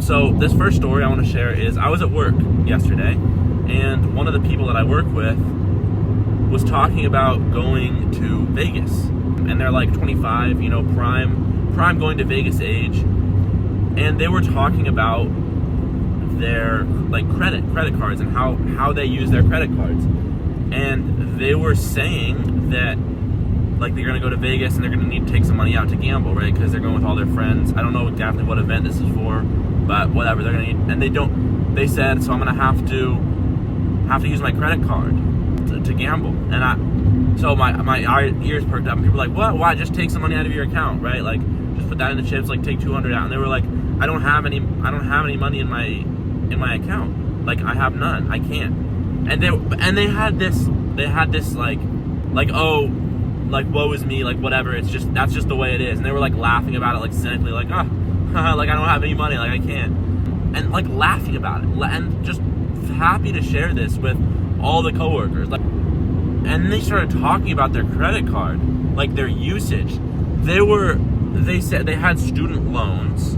So this first story I want to share is I was at work yesterday, and one of the people that I work with was talking about going to Vegas, and they're like 25, you know, prime going to Vegas age, and they were talking about their like credit cards and how they use their credit cards, and they were saying that like they're gonna go to Vegas and they're gonna need to take some money out to gamble, right? Because they're going with all their friends. I don't know exactly what event this is for, but whatever, they're gonna need, and they said, so I'm gonna have to use my credit card to gamble. And so my ears perked up, and people were like, what? Why? Just take some money out of your account, right? Like just put that in the chips, like take 200 out. And they were like, I don't have any money in my account. Like I have none. I can't. And they had this like oh, like woe is me, like whatever, that's just the way it is. And they were like laughing about it, like cynically, like like I don't have any money, like I can't, and like laughing about it, and just happy to share this with all the coworkers. Like, and they started talking about their credit card, like their usage. They said they had student loans,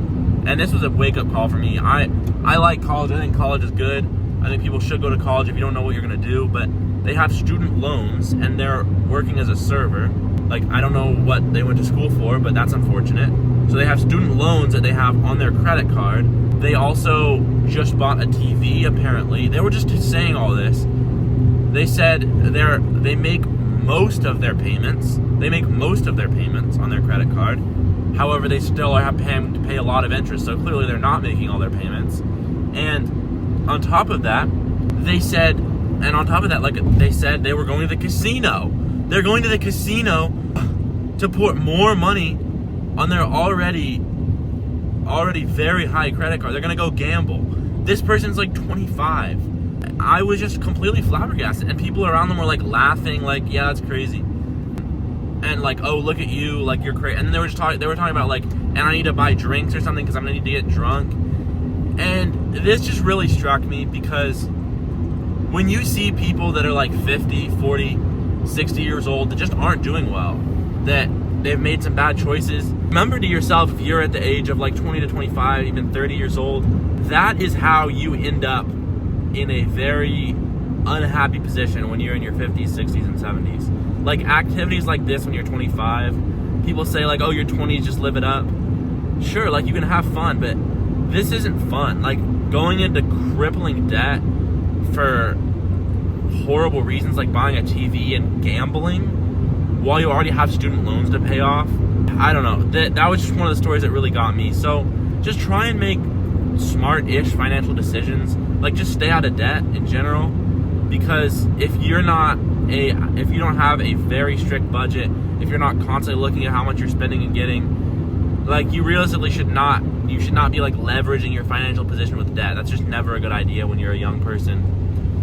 and this was a wake-up call for me. I like college. I think college is good. I think people should go to college if you don't know what you're gonna do, but they have student loans and they're working as a server. Like, I don't know what they went to school for, but that's unfortunate. So they have student loans that they have on their credit card. They also just bought a TV, apparently. They were just saying all this. They said they make most of their payments. They make most of their payments on their credit card. However, they still have to pay a lot of interest, so clearly they're not making all their payments. And on top of that, like they said, they were going to the casino. They're going to the casino to put more money on their already very high credit card. They're going to go gamble. This person's like 25. I was just completely flabbergasted, and people around them were like laughing, like, yeah, that's crazy. And like, oh, look at you, like you're crazy. And then they were talking about like, and I need to buy drinks or something because I'm going to need to get drunk. And this just really struck me, because when you see people that are like 50, 40, 60 years old that just aren't doing well, that they've made some bad choices, remember to yourself, if you're at the age of like 20 to 25, even 30 years old, that is how you end up in a very unhappy position when you're in your 50s, 60s, and 70s. Like activities like this when you're 25, people say like, oh, you're 20s, just live it up. Sure, like you can have fun, but this isn't fun. Like going into crippling debt for horrible reasons like buying a TV and gambling while you already have student loans to pay off. I don't know. That was just one of the stories that really got me. So just try and make smart-ish financial decisions. Like just stay out of debt in general, because if you don't have a very strict budget, if you're not constantly looking at how much you're spending and getting, like you realistically should not be like leveraging your financial position with debt. That's just never a good idea when you're a young person.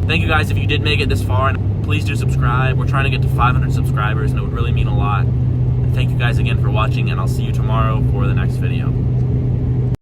Thank you guys if you did make it this far, and please do subscribe. We're trying to get to 500 subscribers, and it would really mean a lot. Thank you guys again for watching, and I'll see you tomorrow for the next video.